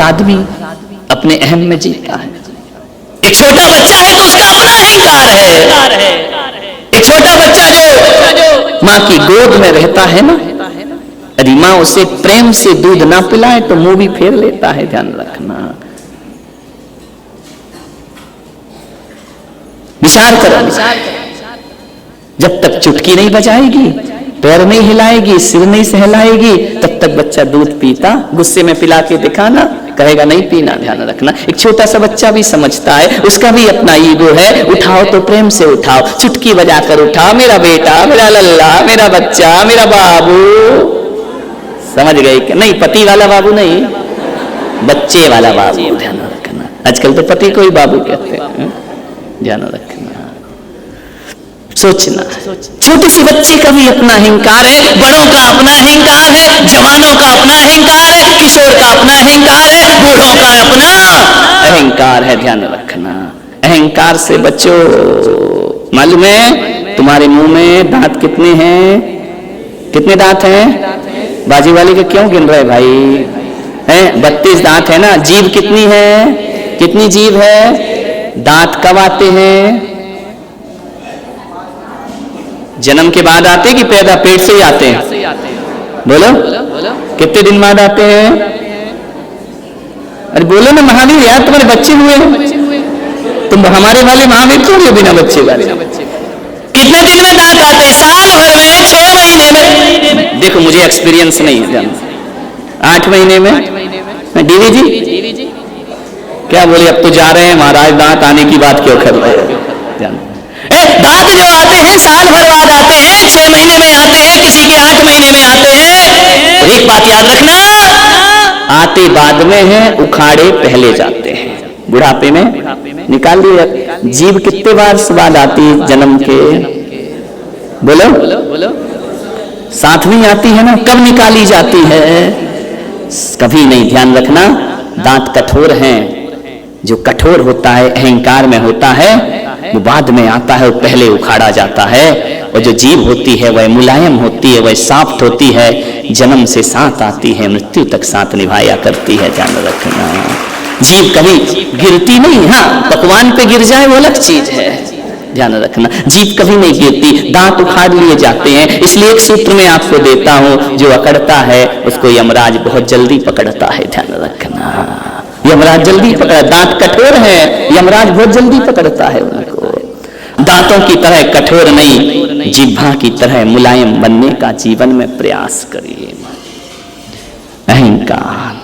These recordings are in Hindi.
आदमी अपने अहम में जीता है। एक छोटा बच्चा है तो उसका अपना अहंकार है। एक छोटा बच्चा जो माँ की गोद में रहता है ना, यदि माँ उसे प्रेम से दूध ना पिलाए तो मुंह भी फेर लेता है, ध्यान रखना। विचार करो, जब तक चुटकी नहीं बजाएगी, पैर नहीं हिलाएगी, सिर नहीं सहलाएगी, तब तक बच्चा दूध पीता। गुस्से में पिला के दिखाना, कहेगा नहीं पीना, ध्यान रखना। एक छोटा सा बच्चा भी समझता है, उसका भी अपना ईगो है। उठाओ तो प्रेम से उठाओ, चुटकी बजाकर उठाओ, मेरा बेटा, मेरा लल्ला, मेरा बच्चा, मेरा बाबू। समझ गए कि नहीं? पति वाला बाबू नहीं, बच्चे वाला बाबू, ध्यान रखना। आजकल तो पति को ही बाबू कहते हैं, ध्यान रखना। सोचना, छोटी सी बच्ची का भी अपना अहंकार है, बड़ों का अपना अहंकार है, जवानों का अपना अहंकार है, किशोर का अपना अहंकार है, बूढ़ों का अपना अहंकार है, ध्यान रखना। अहंकार से बचो। मालूम है तुम्हारे मुंह में दांत कितने हैं? कितने दांत हैं? बाजी वाले के क्यों गिन रहे भाई? हैं 32 दांत है ना। जीभ कितनी है? कितनी जीभ है? दांत कब आते हैं? जन्म के बाद आते कि पैदा पेट से ही आते हैं? बोलो, कितने दिन बाद आते हैं? अरे बोलो ना महावीर, यार तुम्हारे बच्चे हुए हैं, तुम हमारे वाले महावीर थोड़ी हो बिना बच्चे वाले। कितने दिन में दांत आते हैं? साल भर में, 6 महीने में। देखो मुझे एक्सपीरियंस नहीं है, 8 महीने में। डीवी जी क्या बोले, अब तो जा रहे हैं महाराज, दांत आने की बात क्यों कर रहे हो? दांत जो आते हैं साल भर बाद आते हैं, 6 महीने में आते हैं, किसी के 8 महीने में आते हैं। तो एक बात याद रखना, आते बाद में है, उखाड़े पहले जाते हैं। बुढ़ापे में निकाल दिए। जीभ कितने बार बाद आती है जन्म के? बोलो, 7वीं आती है ना। कब निकाली जाती है? कभी नहीं, ध्यान रखना। दांत कठोर हैं, जो कठोर होता है अहंकार में होता है, वो बाद में आता है, वो पहले उखाड़ा जाता है। और जो जीभ होती है वह मुलायम होती है, वह सॉफ्ट होती है, जन्म से साथ आती है, मृत्यु तक साथ निभाया करती है, ध्यान रखना। जीभ कभी गिरती नहीं। हाँ, पकवान पे गिर जाए वो अलग चीज है, ध्यान रखना। जीभ कभी नहीं गिरती, दांत उखाड़ लिए जाते हैं। इसलिए एक सूत्र में आपको देता हूं, जो अकड़ता है उसको यमराज बहुत जल्दी पकड़ता है, ध्यान रखना। यमराज जल्दी पकड़ा, दांत कठोर है, यमराज बहुत जल्दी पकड़ता है उनको। दांतों की तरह कठोर नहीं, जिह्वा की तरह मुलायम बनने का जीवन में प्रयास करिए। अहंकार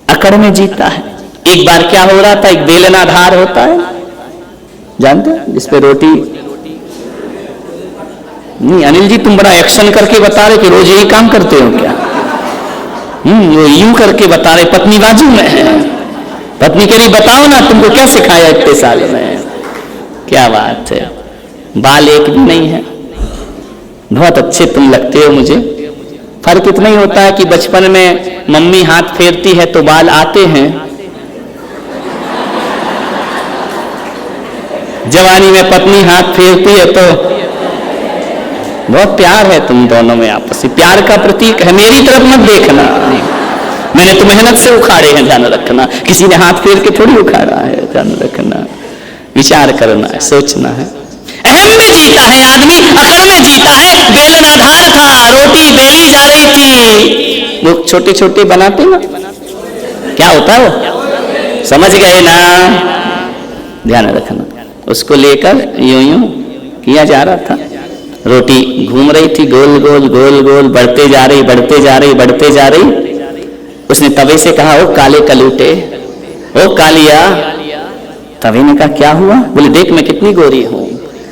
अकड़ में जीता है। एक बार क्या हो रहा था, एक बेलनाधार होता है, जानते हैं, जिसपे रोटी नहीं। अनिल जी तुम बड़ा एक्शन करके बता रहे कि रोज यही काम करते हो क्या? वो यूं करके बता रहे, पत्नी बाजू में है। पत्नी के लिए बताओ ना, तुमको क्या सिखाया इतने साल में? क्या बात है, बाल एक भी नहीं है, बहुत अच्छे तुम लगते हो मुझे। फर्क इतना ही होता है कि बचपन में मम्मी हाथ फेरती है तो बाल आते हैं, जवानी में पत्नी हाथ फेरती है तो बहुत प्यार है तुम दोनों में आपस में। प्यार का प्रतीक है। मेरी तरफ मत देखना, मैंने तो मेहनत से उखाड़े हैं, ध्यान रखना। किसी ने हाथ फेर के थोड़ी उखाड़ा है, ध्यान रखना। विचार करना है, सोचना है। अहम में जीता है आदमी, अकड़ में जीता है। बेलनाधार था, रोटी बेली जा रही थी, वो छोटे छोटे बनाते ना, क्या होता है वो? समझ गए ना? ध्यान रखना। उसको लेकर यूं यूं किया जा रहा था, रोटी घूम रही थी, गोल गोल गोल गोल, बढ़ते जा रही, बढ़ते जा रही, बढ़ते जा रही। उसने तवे से कहा, ओ काले कलूटे, ओ कालिया। तवे ने कहा, क्या हुआ? बोले, देख मैं कितनी गोरी हूं,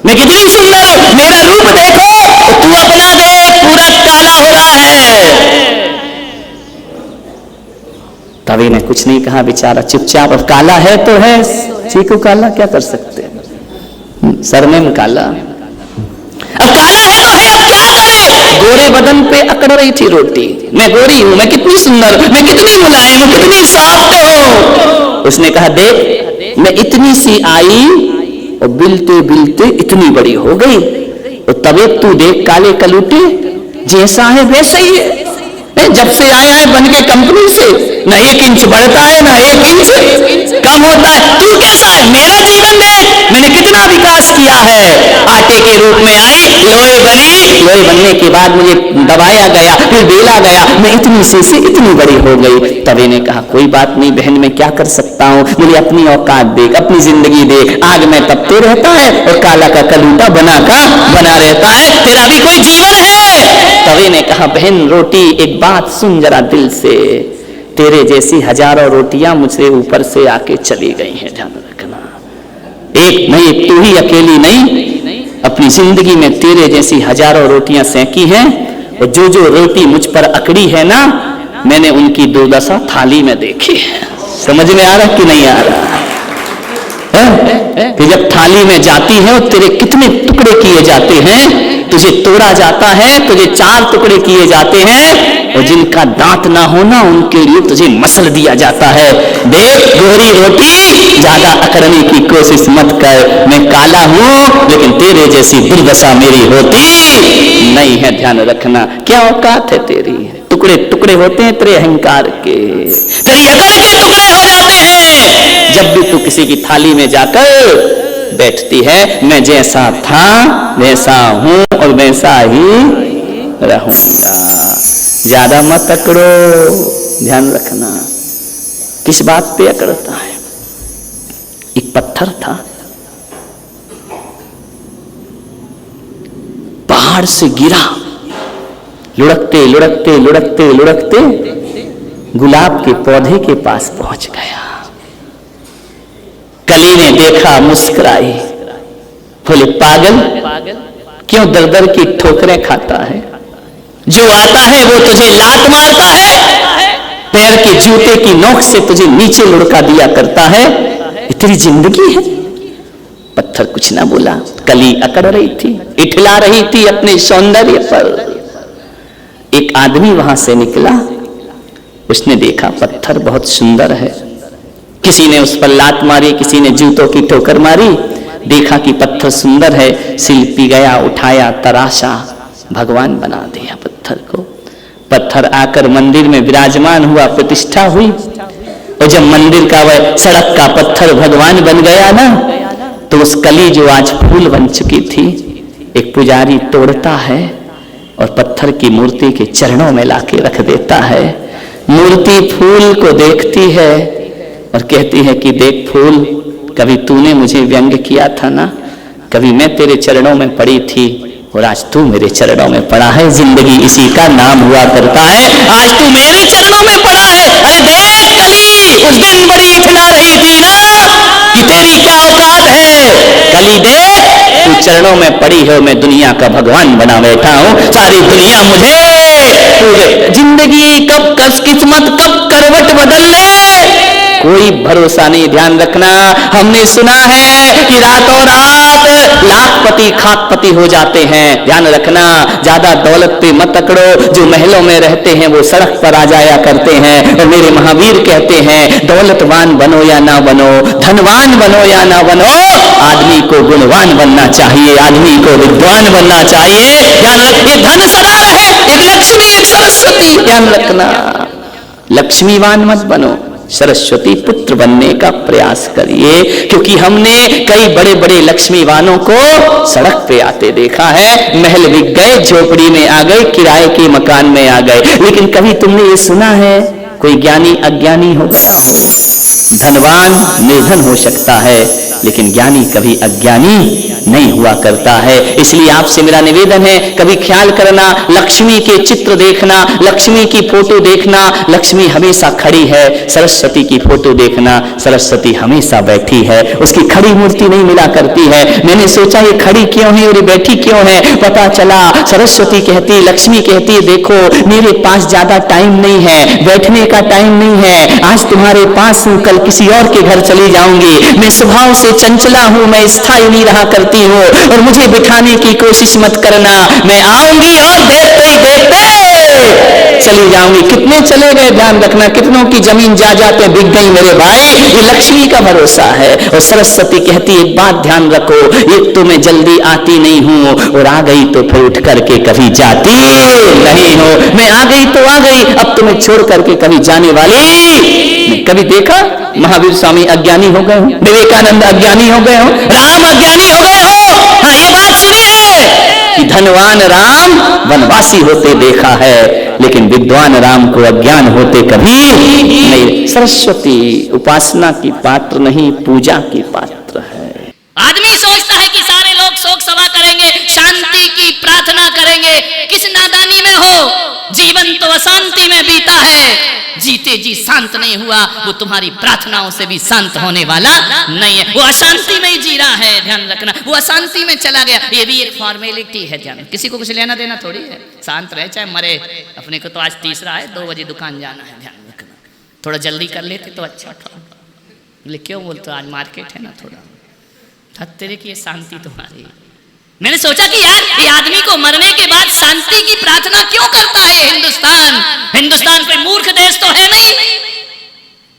मैं कितनी सुंदर हूं, मेरा रूप देखो, तू अपना देख, पूरा काला हो रहा है। तवे ने कुछ नहीं कहा, बेचारा चुपचाप। अब काला है तो है, चीकू काला, क्या कर सकते हैं, सरनेम काला। अब काला है तो है, अब क्या करे? गोरे बदन पे अकड़ रही थी रोटी, मैं गोरी हूं, मैं कितनी सुंदर, मैं कितनी मुलायम हूं, कितनी सॉफ्ट हूं। उसने कहा, देख मैं इतनी सी आई और बिलते बिलते इतनी बड़ी हो गई, और तबे तू देख काले कलूटे, जैसा है वैसा ही है। जब से आया है बन के कंपनी से, ना 1 इंच बढ़ता है ना 1 इंच कम होता है। तू कैसा है? मेरा जीवन देख, मैंने कितना विकास किया है। आटे के रूप में आई, लोहे बनी, लोहे बनने के बाद मुझे दबाया गया, फिर बेला गया, मैं इतनी से इतनी बड़ी हो गई। तभी ने कहा कोई बात नहीं बहन, मैं क्या कर सकता हूँ, मुझे अपनी औकात देख, अपनी जिंदगी देख। आग में तपते रहता है और काला का कलूटा बना रहता है, तेरा भी कोई जीवन है। तभी ने कहा बहन रोटी एक बात सुन जरा दिल से, तेरे जैसी हजारों रोटियां मुझसे ऊपर से आके चली गई हैं, ध्यान रखना। एक नहीं, तू ही अकेली नहीं, अपनी जिंदगी में तेरे जैसी हजारों रोटियां सेंकी हैं, और जो जो रोटी मुझ पर अकड़ी है ना, मैंने उनकी दुर्दशा थाली में देखी है। समझ में आ रहा कि नहीं आ रहा है? कि जब थाली में जाती है और तेरे कितने टुकड़े किए जाते हैं, तुझे तोड़ा जाता है, तुझे 4 टुकड़े किए जाते हैं, और जिनका दांत ना होना उनके लिए तुझे मसल दिया जाता है। देख गोरी रोटी, ज्यादा अकड़ने की कोशिश मत कर, मैं काला हूं लेकिन तेरे जैसी दुर्दशा मेरी होती नहीं है, ध्यान रखना। क्या औकात है तेरी? टुकड़े टुकड़े होते हैं तेरे अहंकार के, तेरी अकड़ के टुकड़े हो जाते हैं जब भी तू किसी की थाली में जाकर बैठती है। मैं जैसा था वैसा हूं और वैसा ही रहूंगा, ज्यादा मत अकड़ो, ध्यान रखना। किस बात पे अकड़ता है? एक पत्थर था, पहाड़ से गिरा, लुढ़कते लुढ़कते लुढ़कते लुढ़कते गुलाब के पौधे के पास पहुंच गया। कली ने देखा, मुस्कुराई, बोले पागल क्यों दर दर की ठोकरें खाता है? जो आता है वो तुझे लात मारता है, पैर के जूते की नोक से तुझे नीचे लुढ़का दिया करता है, ये तेरी जिंदगी है। पत्थर कुछ ना बोला, कली अकड़ रही थी, इठला रही थी अपने सौंदर्य पर। एक आदमी वहां से निकला, उसने देखा पत्थर बहुत सुंदर है, किसी ने उस पर लात मारी, किसी ने जूतों की ठोकर मारी, देखा कि पत्थर सुंदर है, शिल्पी गया, उठाया, तराशा, भगवान बना दिया पत्थर को। पत्थर आकर मंदिर में विराजमान हुआ, प्रतिष्ठा हुई, और जब मंदिर का वह सड़क का पत्थर भगवान बन गया ना, तो उस कली जो आज फूल बन चुकी थी, एक पुजारी तोड़ता है और पत्थर की मूर्ति के चरणों में लाके रख देता है। मूर्ति फूल को देखती है और कहती है कि देख फूल, कभी तूने मुझे व्यंग किया था ना, कभी मैं तेरे चरणों में पड़ी थी और आज तू मेरे चरणों में पड़ा है, जिंदगी इसी का नाम हुआ करता है, आज तू मेरे चरणों में पड़ा है। अरे देख कली, उस दिन बड़ी इठला रही थी ना कि तेरी क्या औकात है, कली देख तू चरणों में पड़ी हो, मैं दुनिया का भगवान बना बैठा हूं, सारी दुनिया मुझे। जिंदगी कब किस्मत कब करवट बदल ले कोई भरोसा नहीं, ध्यान रखना। हमने सुना है कि रातों रात लाखपति खाकपति हो जाते हैं, ध्यान रखना। ज्यादा दौलत पे मत अकड़ो, जो महलों में रहते हैं वो सड़क पर आ जाया करते हैं। और मेरे महावीर कहते हैं दौलतवान बनो या ना बनो, धनवान बनो या ना बनो, आदमी को गुणवान बनना चाहिए, आदमी को विद्वान बनना चाहिए। ध्यान रखिए, धन सदा रहे, एक लक्ष्मी एक सरस्वती, ध्यान रखना। लक्ष्मीवान मत बनो, सरस्वती पुत्र बनने का प्रयास करिए, क्योंकि हमने कई बड़े बड़े लक्ष्मीवानों को सड़क पे आते देखा है। महल बिक गए, झोपड़ी में आ गए, किराए के मकान में आ गए। लेकिन कभी तुमने ये सुना है कोई ज्ञानी अज्ञानी हो गया हो? धनवान निर्धन हो सकता है, लेकिन ज्ञानी कभी अज्ञानी नहीं हुआ करता है। इसलिए आपसे मेरा निवेदन है, कभी ख्याल करना, लक्ष्मी के चित्र देखना, लक्ष्मी की फोटो देखना, लक्ष्मी हमेशा खड़ी है। सरस्वती की फोटो देखना, सरस्वती हमेशा बैठी है, उसकी खड़ी मूर्ति नहीं मिला करती है। मैंने सोचा ये खड़ी क्यों है और ये बैठी क्यों है, पता चला सरस्वती कहती, लक्ष्मी कहती, देखो मेरे पास ज्यादा टाइम नहीं है, बैठने का टाइम नहीं है, आज तुम्हारे पास हूं, कल किसी और के घर चली जाऊंगी। मैं स्वभाव से चंचला हूं, मैं स्थायी नहीं रहा करती हूं, और मुझे बिठाने की कोशिश मत करना, मैं आऊंगी और देखते ही देखते चली जाऊंगी। कितने चले गए ध्यान रखना, कितनों की जमीन जायदादें बिक गई मेरे भाई। ये लक्ष्मी का भरोसा है। और सरस्वती कहती एक बात ध्यान रखो, एक तो मैं जल्दी आती नहीं हूं, और आ गई तो फिर उठ करके कभी जाती नहीं हो। मैं आ गई तो आ गई, अब तुम्हें छोड़ करके कभी जाने वाली। कभी देखा महावीर स्वामी अज्ञानी हो गए हो, विवेकानंद अज्ञानी हो गए हो, राम अज्ञानी हो गए हो? हाँ, ये बात सुनी है कि धनवान राम वनवासी होते देखा है, लेकिन विद्वान राम को अज्ञान होते कभी नहीं। सरस्वती उपासना की पात्र नहीं, पूजा की पात्र है। आदमी सोचता है कि सारे लोग शोक सभा करेंगे, शांति की प्रार्थना करेंगे। किस नादानी में हो, जीवन तो अशांति में बीता है। जीते जी शांत नहीं हुआ, वो तुम्हारी प्रार्थनाओं से भी शांत होने वाला नहीं है। वो अशांति में ही जी रहा है, ध्यान रखना। वो अशांति में चला गया, ये भी एक फॉर्मेलिटी है। ध्यान, किसी को कुछ लेना देना थोड़ी है। शांत रहे चाहे मरे। अपने को तो आज तीसरा है, 2 बजे दुकान जाना है। ध्यान रखना, थोड़ा जल्दी कर लेते तो अच्छा था। बोले क्यों बोलते, आज मार्केट है ना, थोड़ा तेरे की शांति तुम्हारी। मैंने सोचा कि यार ये आदमी को मरने के बाद शांति की प्रार्थना क्यों करता है। हिंदुस्तान कोई मूर्ख देश तो है नहीं,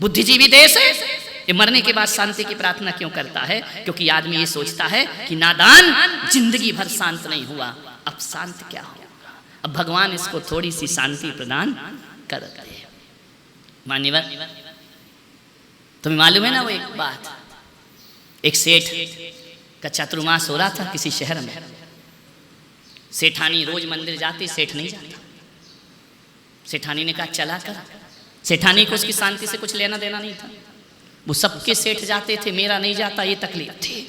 बुद्धिजीवी देश है। ये मरने के बाद शांति की प्रार्थना क्यों करता है? क्योंकि आदमी ये सोचता है कि नादान जिंदगी भर शांत नहीं हुआ, अब शांत क्या होगा। अब भगवान इसको थोड़ी सी शांति प्रदान कर दे। मान्यवर, तुम्हें मालूम है ना वो एक बात, एक सेठ का चातुर्मास हो रहा था किसी शहर में। सेठानी रोज मंदिर जाती, सेठ नहीं जाता। सेठानी ने कहा चला कर। सेठानी को उसकी शांति से कुछ लेना देना नहीं था। वो सबके सेठ जाते थे, मेरा नहीं जाता, ये तकलीफ थी।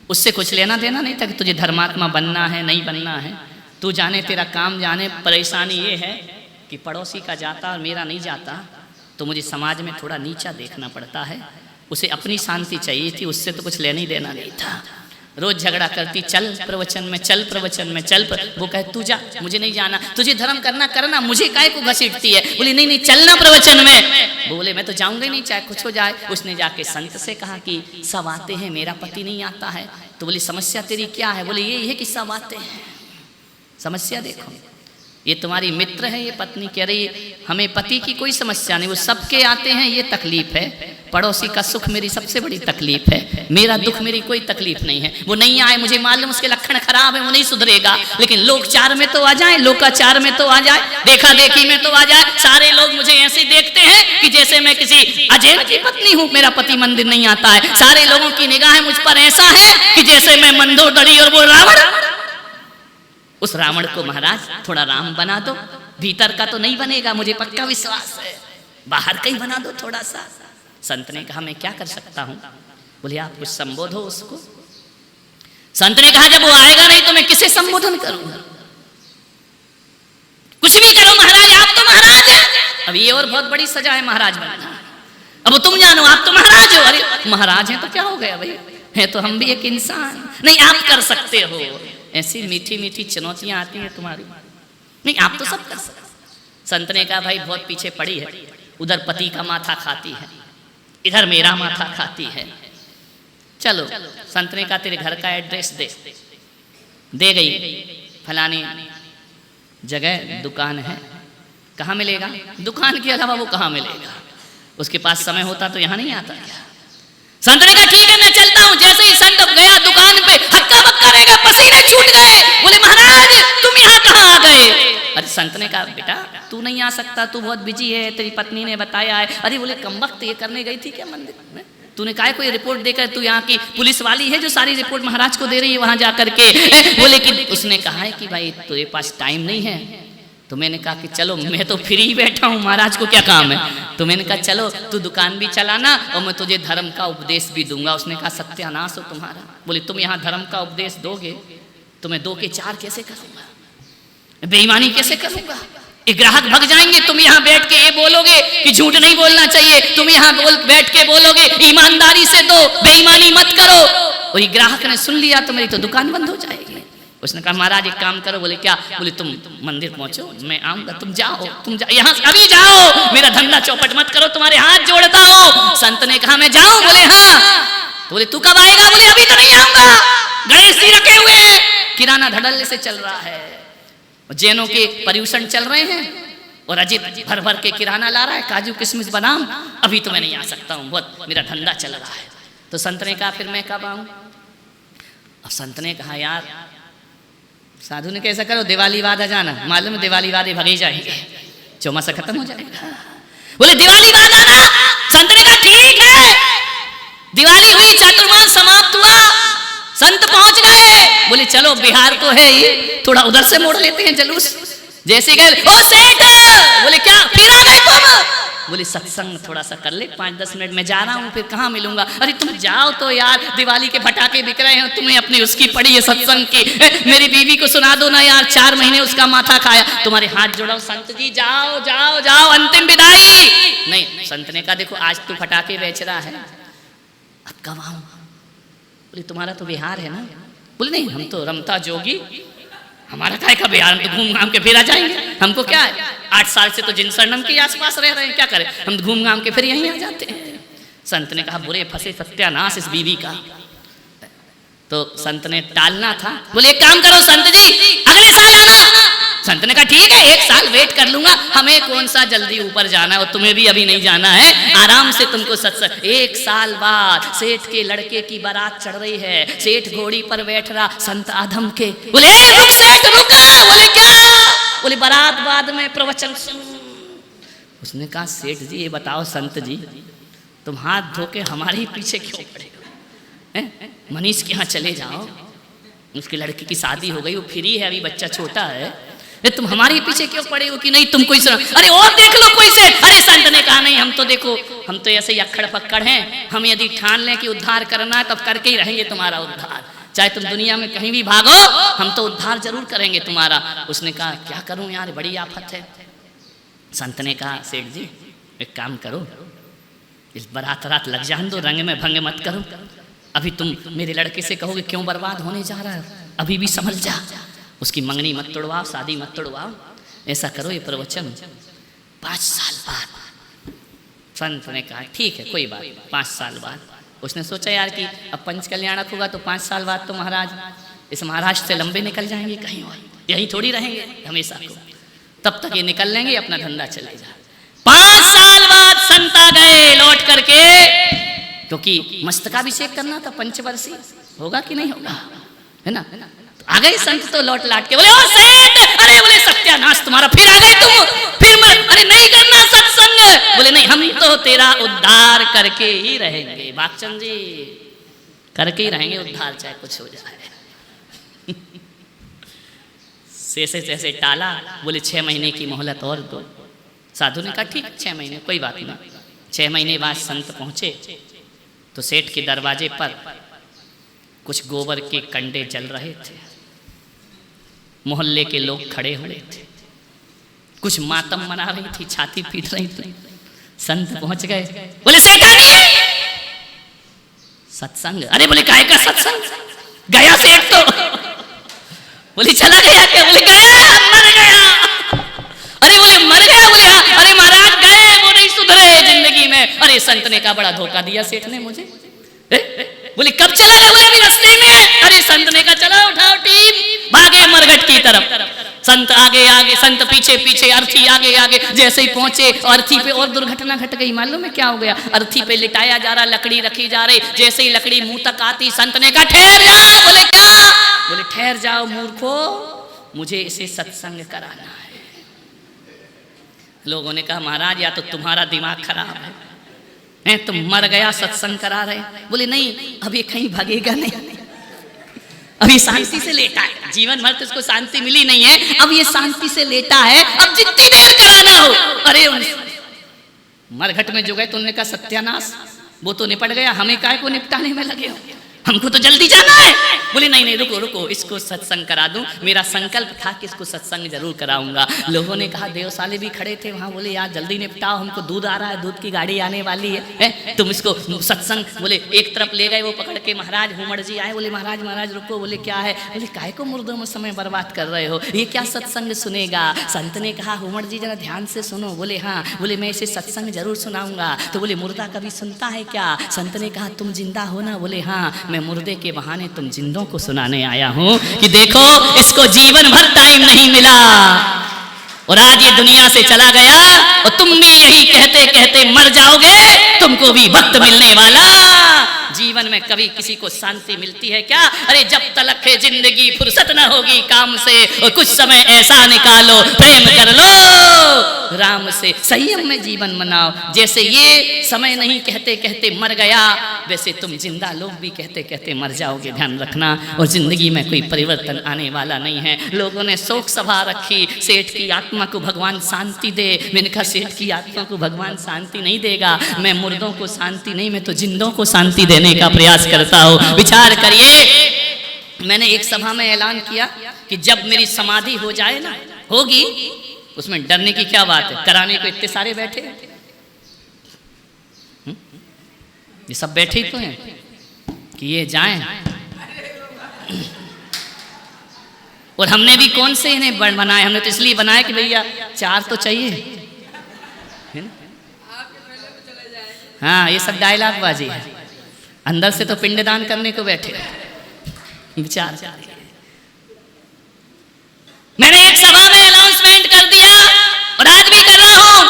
उससे कुछ लेना देना नहीं था कि तुझे धर्मात्मा बनना है नहीं बनना है, तू जाने तेरा काम जाने। परेशानी ये है कि पड़ोसी का जाता और मेरा नहीं जाता, तो मुझे समाज में थोड़ा नीचा देखना पड़ता है। उसे अपनी शांति चाहिए थी, उससे तो कुछ लेना ही देना नहीं था। रोज झगड़ा करती, चल प्रवचन में, चल प्रवचन में, चल वो कहे तू जा, मुझे नहीं जाना। तुझे धर्म करना, मुझे काहे को घसीटती है। बोली नहीं नहीं चलना प्रवचन में। बोले मैं तो जाऊंगा ही नहीं, चाहे कुछ हो जाए। उसने जाके संत से कहा कि सब आते हैं, मेरा पति नहीं आता है। तो बोली समस्या तेरी क्या है? बोले यही है कि सब आते हैं। समस्या देखो, ये तुम्हारी मित्र है, ये पत्नी कह रही हमें पति की कोई समस्या नहीं, वो सबके आते हैं, ये तकलीफ है। पड़ोसी का सुख मेरी सबसे बड़ी तकलीफ है, मेरा दुख मेरी कोई तकलीफ नहीं है। वो नहीं आए, मुझे मालूम उसके लक्षण खराब है, वो नहीं सुधरेगा, लेकिन लोकचार में तो आ जाए, लोकाचार में तो आ जाए, देखा देखी में तो आ जाए। सारे लोग मुझे ऐसे देखते हैं कि जैसे मैं किसी अजय की पत्नी हूँ, मेरा पति मंदिर नहीं आता है। सारे लोगों की निगाहें मुझ पर ऐसा है कि जैसे मैं मंदोदरी और वो रावण। उस रावण को महाराज थोड़ा राम बना दो, भीतर का तो नहीं बनेगा, मुझे पक्का विश्वास है, बाहर का ही बना दो थोड़ा सा। संत ने कहा मैं क्या कर सकता हूं? बोले आप कुछ संबोधो उसको। संत ने कहा जब वो आएगा नहीं तो मैं किसे संबोधन करूंगा? कुछ भी करो महाराज, आप तो महाराज हैं। अब ये और बहुत बड़ी सजा है महाराज बनना। अब तुम जानो आप तो महाराज हो। अरे महाराज हैं तो क्या हो गया भाई, है तो हम भी एक इंसान। नहीं आप कर सकते हो। ऐसी मीठी मीठी चुनौतियां आती हैं तुम्हारी, नहीं आप तो सब कर सकते। संत ने कहा भाई बहुत पीछे पड़ी है, उधर पति का माथा खाती है, इधर मेरा माथा खाती है, चलो। संत ने कहा तेरे घर का एड्रेस दे गई, फलानी जगह दुकान है, कहाँ मिलेगा? दुकान के अलावा वो कहाँ मिलेगा? उसके पास समय होता तो यहाँ नहीं आता क्या? संत ने कहा ठीक है मैं चलता हूँ। जैसे ही संत गया दुकान पे, हक्का बक्का रह गया, पसीने छूट गए। बोले महाराज तुम यहाँ कहाँ आ गए? अरे संत ने कहा बेटा तू नहीं आ सकता, तू बहुत बिजी है, तेरी पत्नी ने बताया है। अरे बोले कमबख्त ये करने गई थी क्या मंदिर में? तूने कहा कोई रिपोर्ट देकर, तू यहाँ की पुलिस वाली है जो सारी रिपोर्ट महाराज को दे रही है वहां जा करके। बोले कि उसने कहा है कि भाई तेरे पास टाइम नहीं है। तो मैंने कहा कि चलो मैं तो फ्री बैठा हूँ, महाराज को क्या काम है? तो मैंने कहा चलो तू दुकान भी चलाना और मैं तुझे धर्म का उपदेश भी दूंगा। उसने कहा सत्यानाश हो तुम्हारा। बोले तुम यहाँ धर्म का उपदेश दोगे तो मैं 2 के 4 कैसे करूंगा? बेईमानी कैसे करूंगा? ये ग्राहक भग जाएंगे। तुम यहाँ बैठ के ये बोलोगे कि झूठ नहीं बोलना चाहिए, तुम यहाँ बैठ के बोलोगे ईमानदारी से दो, बेईमानी मत करो। और ये ग्राहक ने सुन लिया तो मेरी तो दुकान बंद हो जाएगी। उसने कहा महाराज एक काम करो। बोले क्या? बोले तुम मंदिर पहुंचो, मैं आऊंगा, तुम जाओ यहाँ अभी जाओ, मेरा धंधा चौपट मत करो, तुम्हारे हाथ जोड़ता हूं। संत ने कहा मैं जाऊं? बोले हाँ। तो बोले तू कब आएगा? बोले अभी तो नहीं आऊंगा, गणेश जी रखे हुए हैं, किराना धड़ल्ले से चल रहा है। जैनों के पर्यूषण चल रहे हैं और अजित भर भर के किराना ला रहा है, काजू किशमिश बादाम। अभी तो मैं नहीं आ सकता हूँ, बहुत मेरा धंधा चल रहा है। तो संत ने कहा फिर मैं कब आऊँ? अब संत ने कहा यार साधु ने कैसा करो, दिवाली बाद आ जाना, मालूम है दिवाली बाद भगे जाएंगे, चौमासा खत्म हो जाएगा। बोले दिवाली बाद आना। संत ने कहा ठीक है। दिवाली हुई, चातुर्मास समाप्त हुआ, संत पहुंच गए। बोले चलो बिहार को है ये, थोड़ा उधर से मोड़ लेते हैं जुलूस। जैसे गए, ओ सेठ, बोले क्या फिर आ गए तुम? बोले सत्संग थोड़ा सा कर ले, 5-10 मिनट में जा रहा हूँ, फिर कहाँ मिलूंगा। अरे तुम जाओ तो यार, दिवाली के पटाखे बिक रहे हैं, तुम्हें अपनी उसकी पड़ी है सत्संग की। मेरी बीवी को सुना दो ना यार, 4 महीने उसका माथा खाया। तुम्हारे हाथ जोड़ाओ संत जी, जाओ जाओ जाओ, अंतिम विदाई। नहीं, संत ने कहा देखो आज तू पटाखे बेच रहा है, अब कब आऊं? बोले तुम्हारा तो बिहार है ना। बोले नहीं, हम तो रमता जोगी, हमारा काय का बिहार, हम तो घूम घाम के फिर आ जाएंगे, हमको क्या है, 8 साल से तो जिनसरनम के आसपास रह रहे हैं, क्या करें, हम घूम घाम के फिर यहीं आ जाते हैं। संत ने कहा बुरे फंसे सत्यानाश इस बीवी का। तो संत ने टालना था। बोले एक काम करो संत जी, अगले साल आना। संत ने कहा ठीक है, 1 साल वेट कर लूंगा, हमें कौन सा जल्दी ऊपर जाना है, और तुम्हें भी अभी नहीं जाना है, आराम से तुमको सत्संग। 1 साल बाद सेठ के लड़के की बारात चढ़ रही है, सेठ घोड़ी पर बैठ रहा, संत आधम के। बोले रुक सेठ रुका। बोले क्या? बोले बारात बाद में प्रवचन सुन। उसने कहा सेठ जी ये बताओ संत जी, तुम हाथ धो के हमारे ही पीछे क्यों पड़े हो? मनीष के यहाँ चले जाओ, उसकी लड़की की शादी हो गई, वो फ्री है, अभी बच्चा छोटा है, तुम हमारे पीछे क्यों पड़े हो कि नहीं तुम कोई सुना? अरे और देख लो कोई से। अरे संत ने कहा नहीं, हम तो देखो, हम तो ऐसे ही अक्खड़ पक्कड़ हैं, हम यदि ठान लें कि उद्धार करना है तब करके ही रहेंगे तुम्हारा उद्धार, चाहे तुम दुनिया में कहीं भी भागो, हम तो उद्धार जरूर करेंगे तुम्हारा। उसने कहा क्या करूं यार, बड़ी आफत है। संत ने कहा सेठ जी एक काम करो, इस बारात रात लग जान दो, रंग में भंग मत करो। अभी तुम मेरे लड़के से कहोगे क्यों बर्बाद होने जा रहा है, अभी भी समझ जा, उसकी मंगनी मत तोड़वाओ, शादी मत तोड़वाओ, ऐसा करो ये प्रवचन 5 साल बाद। संत ने कहा ठीक है कोई बात, 5 साल बाद। उसने सोचा यार कि अब पंच कल्याणक होगा तो 5 साल बाद तो महाराज इस महाराष्ट्र से लंबे निकल जाएंगे कहीं और, यही थोड़ी रहेंगे हमेशा को, तब तक ये निकल लेंगे, अपना धंधा चलेगा। 5 साल बाद संत आ गए लौट करके, क्योंकि मस्तकाभिषेक करना था, पंचवर्षीय होगा कि नहीं होगा, है ना। आ गए संत तो लौट लाट के। बोले ओ सेठ, अरे बोले सत्यानाश तुम्हारा, फिर आ गए तुम, फिर अरे नहीं करना सत्संग। बोले नहीं, हम तो तेरा उद्धार करके ही रहेंगे बागचंद जी, करके ही रहेंगे उद्धार, चाहे कुछ हो जाए। जैसे जैसे टाला, बोले 6 महीने की मोहलत और दो। साधु ने कहा ठीक 6 महीने कोई बात नहीं। 6 महीने बाद संत पहुंचे तो सेठ के दरवाजे पर कुछ गोबर के कंडे जल रहे थे, मोहल्ले के लोग खड़े हुए थे, कुछ मातम मना रही थी, छाती पीट रही थी। संत पहुंच गए, बोले सेठा जी सत्संग। अरे बोले काहे का सत्संग, गया सेठ तो। बोले चला गया क्या? बोले गया, मर गया। अरे बोले मर गया? बोले हाँ। अरे महाराज गए, वो नहीं सुधरे जिंदगी में। अरे संत ने कहा बड़ा धोखा दिया सेठ ने मुझे। बोले कब चला गया? बोले अभी रास्ते में है। अरे संत ने कहा चलो उठाओ टीम, भागे मरघट की तरफ। संत आगे आगे, संत पीछे पीछे, अर्थी आगे आगे। जैसे ही पहुंचे अर्थी पे और दुर्घटना घट गई, मालूम है क्या हो गया? अर्थी पे लिटाया जा रहा, लकड़ी रखी जा रही, जैसे ही लकड़ी मुंह तक आती, संत ने कहा ठहर जाओ। बोले क्या? बोले ठहर जाओ मूर्खो, मुझे इसे सत्संग कराना है। लोगों ने कहा महाराज या तो तुम्हारा दिमाग खराब है, तुम मर गया सत्संग करा रहे। बोले नहीं, अब ये कहीं भागेगा नहीं, अभी शांति से लेटा है, जीवन भर तो इसको शांति मिली नहीं है, अब ये शांति से लेटा है, अब जितनी देर कराना हो। अरे मरघट में जो गए तो उन्होंने कहा सत्यानाश, वो तो निपट गया, हमें काय को निपटाने में लगे हो, हमको तो जल्दी जाना है। बोले नहीं नहीं रुको रुको, इसको सत्संग करा दूं, मेरा संकल्प था कि इसको सत्संग जरूर कराऊंगा। लोगों ने कहा, देवसाले भी खड़े थे वहां, बोले यार जल्दी निपटाओ, हमको दूध आ रहा है, दूध की गाड़ी आने वाली है, तुम इसको सत्संग। बोले एक तरफ ले गए वो पकड़ के, महाराज हुमड़ जी आए, बोले महाराज महाराज रुको। बोले क्या है? बोले काहे को मुर्दों में समय बर्बाद कर रहे हो, ये क्या सत्संग सुनेगा? संत ने कहा हुमड़ जी जरा ध्यान से सुनो। बोले हाँ। बोले मैं इसे सत्संग जरूर सुनाऊंगा। तो बोले मुर्दा कभी सुनता है क्या? संत ने कहा तुम जिंदा हो ना? बोले हाँ मैं मुर्दे के बहाने तुम जिंदों को सुनाने आया हूं कि देखो इसको जीवन भर टाइम नहीं मिला और आज ये दुनिया से चला गया और तुम भी यही कहते कहते मर जाओगे, तुमको भी वक्त मिलने वाला। जीवन में कभी किसी को शांति मिलती है क्या? अरे जब तलक है जिंदगी फुर्सत न होगी काम से, और कुछ समय ऐसा निकालो प्रेम कर लो राम से, संयम में जीवन मनाओ। जैसे ये समय नहीं कहते कहते मर गया, वैसे तुम जिंदा लोग भी कहते कहते मर जाओगे, ध्यान रखना। और जिंदगी में कोई परिवर्तन आने वाला नहीं है। लोगों ने शोक सभा रखी, सेठ की आत्मा को भगवान शांति दे। मैंने कहा सेठ की आत्मा को भगवान शांति नहीं देगा, मैं मुर्दों को शांति नहीं, मैं तो जिंदों को शांति देने का प्रयास करता हूँ। विचार करिए, मैंने एक सभा में ऐलान किया कि जब मेरी समाधि हो जाए ना, होगी, उसमें डरने की क्या बात है, कराने को इतने सारे बैठे, ये सब बैठे ही तो हैं कि ये जाएं। और हमने भी कौन से इन्हें बनाए, हमने तो इसलिए बनाया कि भैया 4 तो चाहिए, है ना? हाँ, ये सब डायलॉग बाजी है, अंदर से तो पिंडदान करने को बैठे। विचार, मैंने एक सभा में अनाउंसमेंट कर दिया और आज भी कर रहा हूं,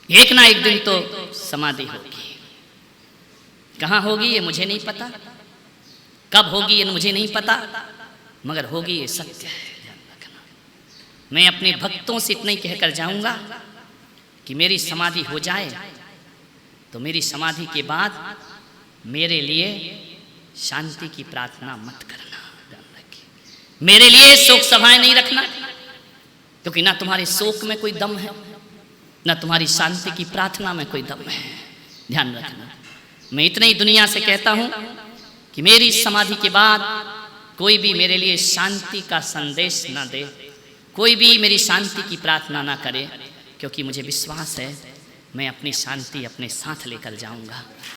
एक ना एक दिन तो समाधि होगी। कहां होगी ये मुझे नहीं पता, कब होगी ये मुझे नहीं पता, मगर होगी ये सत्य है। मैं अपने भक्तों से इतना ही कहकर जाऊंगा कि मेरी समाधि हो जाए तो मेरी समाधि के बाद मेरे लिए शांति की प्रार्थना मत करना, मेरे लिए शोक सभाएं नहीं रखना, क्योंकि ना तुम्हारे शोक में कोई दम है, ना तुम्हारी शांति की प्रार्थना में कोई दम है। ध्यान रखना। मैं इतना ही दुनिया से कहता हूं कि मेरी समाधि के बाद कोई भी मेरे लिए शांति का संदेश ना दे, कोई भी मेरी शांति की प्रार्थना ना करे, क्योंकि मुझे विश्वास है मैं अपनी शांति अपने साथ लेकर जाऊंगा।